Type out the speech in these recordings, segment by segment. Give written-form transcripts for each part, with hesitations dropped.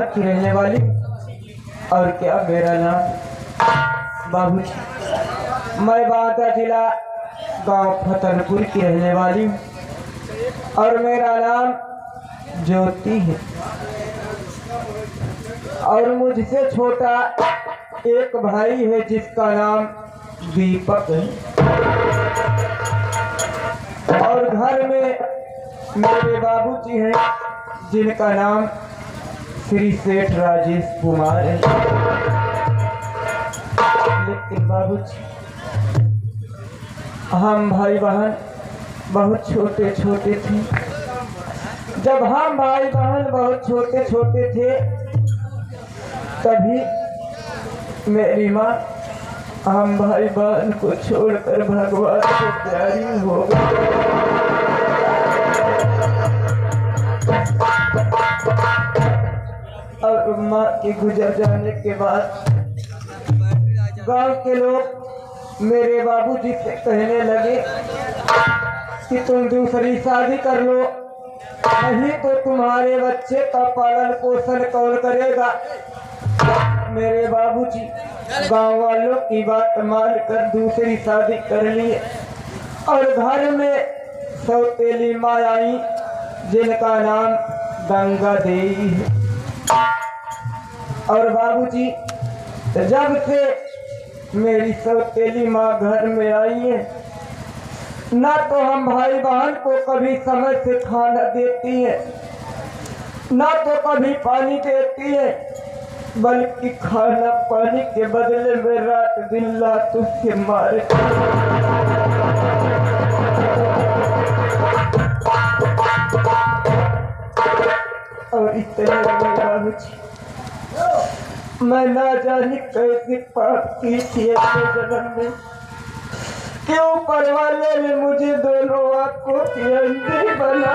यहाँ की रहने वाली। और क्या मेरा नाम बाबूजी, मैं बांदा जिला गांव फतेहपुर की रहने वाली हूँ और मेरा नाम ज्योति है। और मुझसे छोटा एक भाई है जिसका नाम दीपक है। और घर में मेरे बाबूजी हैं जिनका नाम श्री सेठ राजेश कुमार है। लेकिन बाबूजी, हम भाई बहन बहुत छोटे छोटे थे। जब हम भाई बहन बहुत छोटे छोटे थे तभी मेरी माँ हम भाई बहन को छोड़कर भगवान को प्यारी हो गई। और माँ के गुजर जाने के बाद गांव के लोग मेरे बाबूजी से कहने लगे कि तुम दूसरी शादी कर लो, नहीं तो तुम्हारे बच्चे का पालन पोषण कौन करेगा। मेरे बाबूजी गांव वालों की बात मानकर दूसरी शादी कर ली और घर में सौतेली माँ आई जिनका नाम गंगा देवी है। और बाबूजी जब से मेरी सौतेली माँ घर में आई है, ना तो हम भाई बहन को कभी समय से खाना देती है, ना तो कभी पानी देती है, बल्कि खाना पानी के बदले में रात दिन लात उसके मारे। और इतने बाबूजी मैं ना जाने कैसे पाप की थी अपने जन्म में, क्यों ऊपर वाले ने मुझे दोनों आंखों की अंधी बना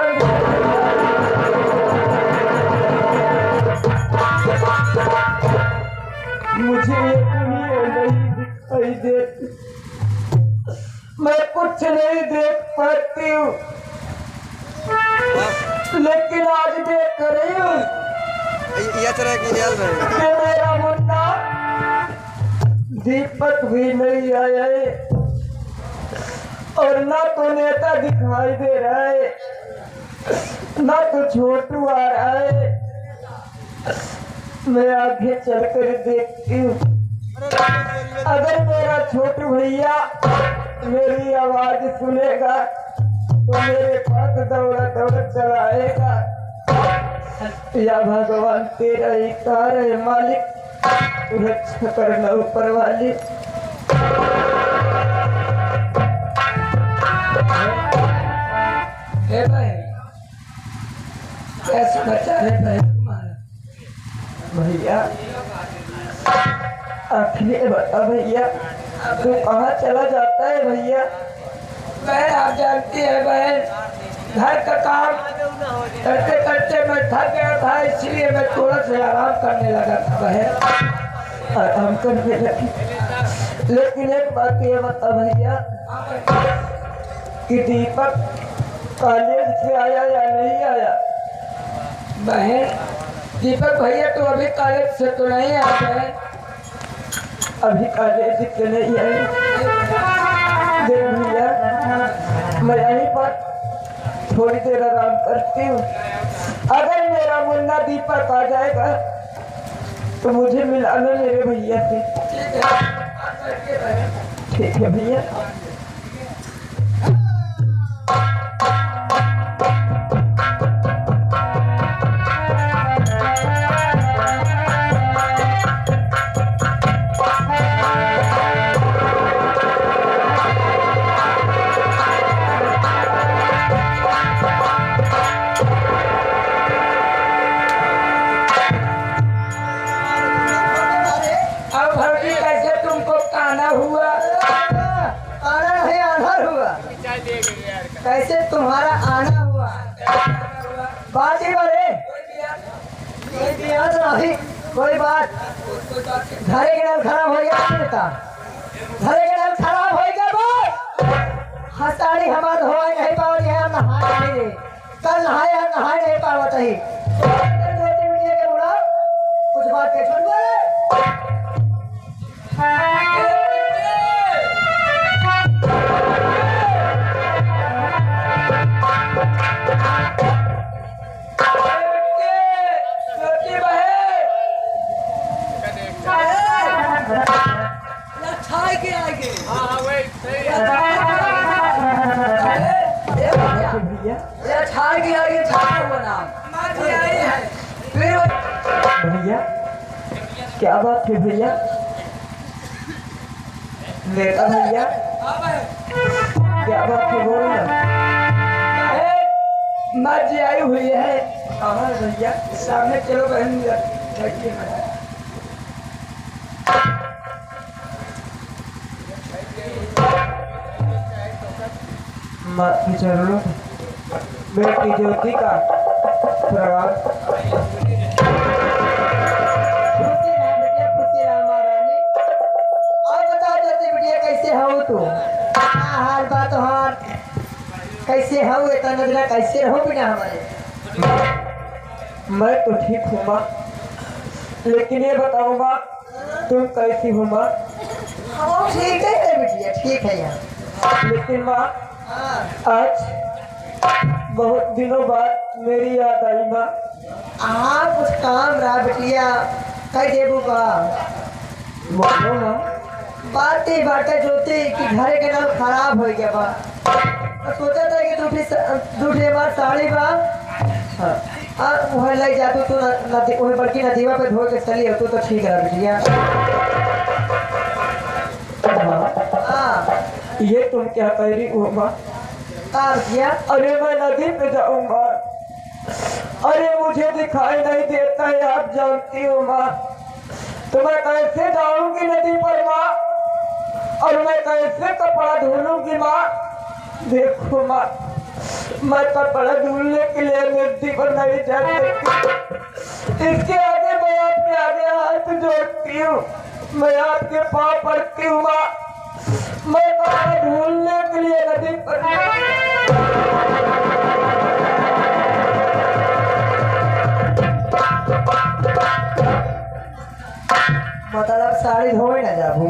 मुझे ये दुनिया नहीं दिखाई देती, मैं कुछ नहीं देख पाती हूँ। लेकिन आज देख रही हूँ कि मेरा मुन्ना दीपक भी नहीं आया है और ना तो नेता दिखाई दे रहा है, ना तो छोटू आ रहा है। मैं आगे चलकर देखती हूँ, अगर मेरा छोटू भैया मेरी आवाज सुनेगा तो मेरे पास दौड़ा दौड़ चलाएगा। या भगवान तेरा ही कार है मालिक, रक्षा करना ऊपर वाले। कैसे बचा है भाई तुम्हारा भैया? आखिर बता भैया, तू कहाँ चला जाता है भैया? बहन आप जानती है बहन, घर का काम करते करते मैं थक गया था, इसलिए मैं थोड़ा सा आराम करने लगा था बहन। आराम करने लगी। लेकिन एक बात ये बता भैया कि दीपक कॉलेज से आया या नहीं आया? बहन दीपक भैया तो अभी कॉलेज से तो नहीं आया बहन। अभी कॉलेज से नहीं आए? देख भैया, मैं यहीं पर थोड़ी देर आराम करती हूँ। अगर मेरा मुन्ना दीपक आ जाएगा तो मुझे मिलाना मेरे भैया से। ठीक है भैया। कैसे तुम्हारा आना हुआ? बाजी बड़े कोई बात घरे के नल खराब हो गया, घरे के नल खराब हो गया बोल। हंसाड़ी हमारे धोए नहीं पाओ है, नहाए नहीं कल नहाए हम नहाए नहीं पाओ। मार के छोड़ दे। भैया क्या बात है भैया? नेता भैया क्या बात है, बोल ना। माँ जी आई हुई है। हाँ भैया सामने चलो बहन लड़की में। माँ की चरणों बेटी ज्योति का प्रणाम। खुशी राम बेटिया, खुशी राम महारानी। और बताओ ज्योति बेटिया कैसे हो तू? हाँ हाल बात हाल कैसे हो? इतना नजरा कैसे हो बिना हमारे? मैं तो ठीक हूँ माँ, लेकिन ये बताओ माँ तुम कैसी हो माँ? ठीक है बेटिया, ठीक है यार। लेकिन माँ आज बहुत दिनों बाद मेरी याद आई माँ। कुछ काम रहा बेटिया, कह देबू का। बोलो माँ। बात ही बात है ज्योति कि घर के नाम खराब हो गया बा। तो सोचा था कि दूसरी बार साड़ी बा वह ले जा तू नदी, वह बड़की नदीवा पे धो के चली हो तू तो ठीक रहा बेटिया। ये तुम क्या कह रही हो माँ? किया? अरे मैं नदी पे जाऊंगा, अरे मुझे दिखाई नहीं देता है, आप जानती हो माँ। तो मैं कैसे जाऊंगी नदी पर माँ, और मैं कैसे कपड़ा धुलूंगी माँ? देखो माँ, मैं कपड़ा धुलने के लिए नदी पर नहीं जा सकती। इसके आगे मैं आपके आगे हाथ जोड़ती हूँ, मैं आपके पाँव पड़ती हूँ माँ। मैं कपड़ा धुलने के लिए नदी पर मतलब साड़ी धोए न जाबू?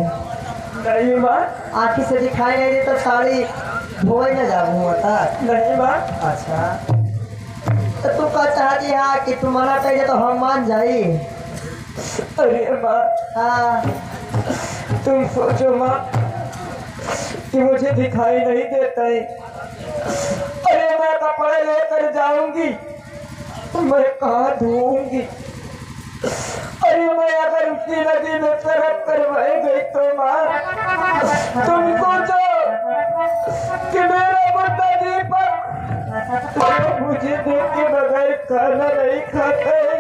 नहीं माँ। आँखी से दिखाई नहीं दे तो साड़ी धोए न जाबू बता? नहीं माँ। अच्छा तो तू क्या चाहती है कि तू मना कह तो हम मान जाई? अरे माँ हाँ तुम सोचो माँ कि मुझे दिखाई नहीं देता है, अरे मैं कपड़े लेकर जाऊंगी तो मैं कहाँ धोऊंगी? अरे मैं अगर उसी नदी में तरफ कर बह गई तो माँ तुम सोचो कि मेरा बुढ़ा दीपक तो मुझे देख के बगैर खाना नहीं खाता है।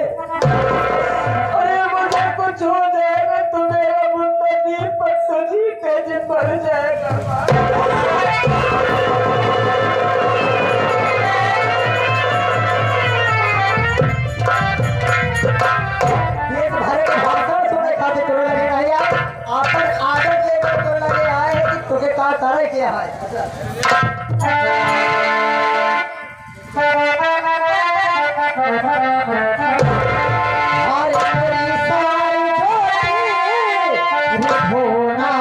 अरे मुझे कुछ हो जाएगा तो मेरा बुढ़ा दीपक तो जी के जी मर जाएगा। ये तुम्हारे भाषण सुने खाते तो लगे नहीं यार, आपन आदत लेकर तो लगे आए हैं कि तुझे कहा तारे किया है। और मेरी सारी जोड़ी होना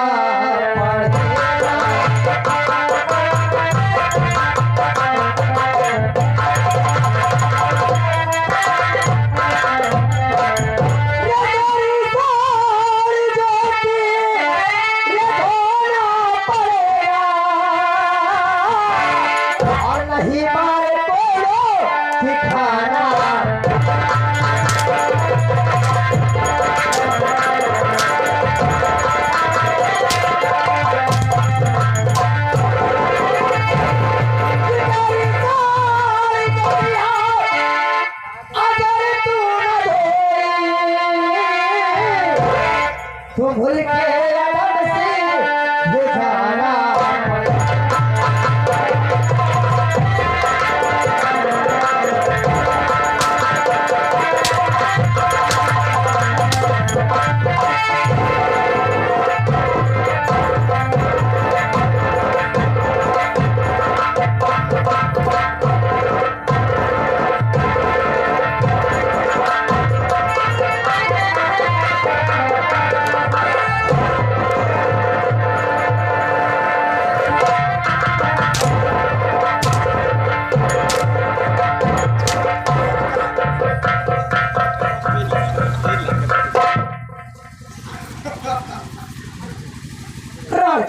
और नहीं मारे तोड़ो ठिकाना। अगर तू न धोई तू भूल के अदब से बेगाना।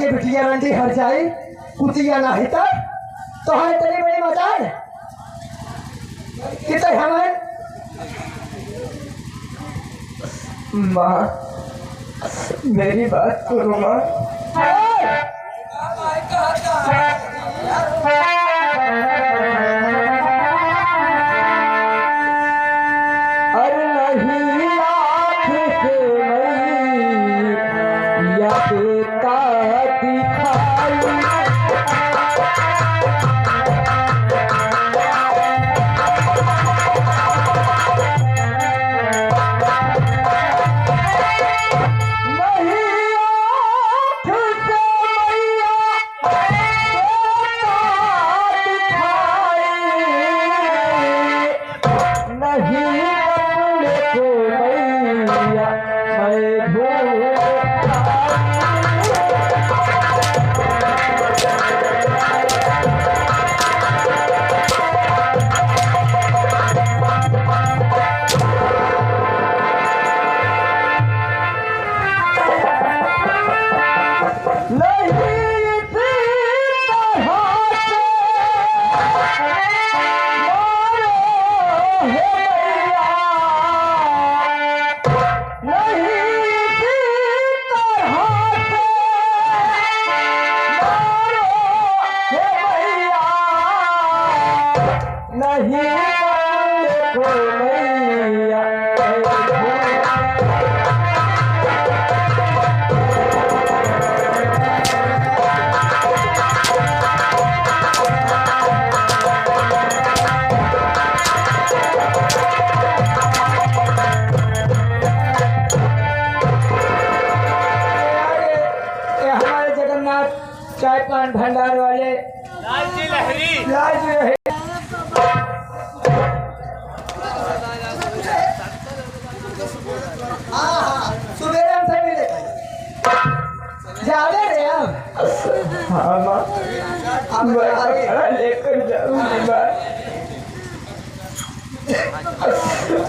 के बिटिया रंडी हर जाई कुतिया ना हिता तो है तेरी बड़ी मजाल कितने हमें माँ मेरी बात सुनो माँ। अरे नहीं आँख से मैया बेटा दिखाई चाय पान भंडार वाले लालजी लहरी लाज रहे सुबेरे से मिले जाने रे अब हाँ माँ मैं कपड़ा लेकर जाऊंगी माँ।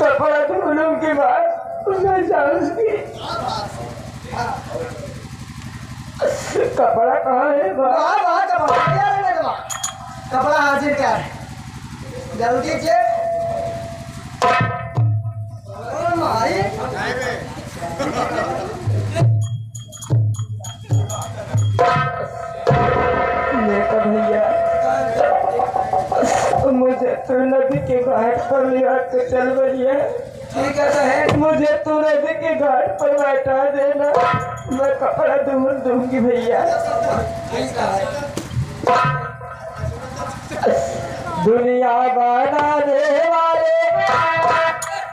कपड़ा धोने के बाद मैं जाऊंगी। कपड़ा कहाँ है माँ? कपड़ा हाजिर कर जल्दी से मारी देखो भैया मुझे तो नदी के घाट पर ले आके चल रही है। ठीक है तो है मुझे तो नदी के घाट पर बैठा देना, मैं कपड़ा धुल दूंगी भैया। दुनिया बनाने वाले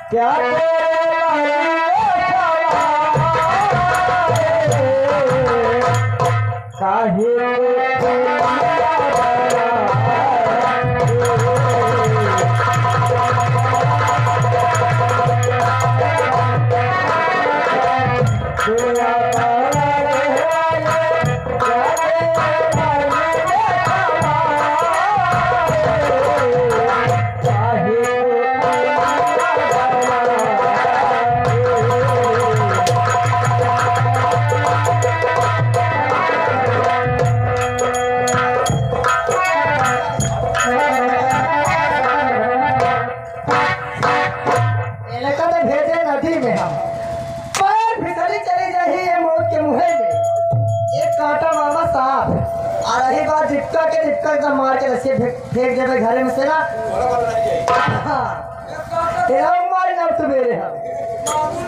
क्या मार के रस्सी फेंक देवे घरे में से ना तेरा मार ना सुबेरे हम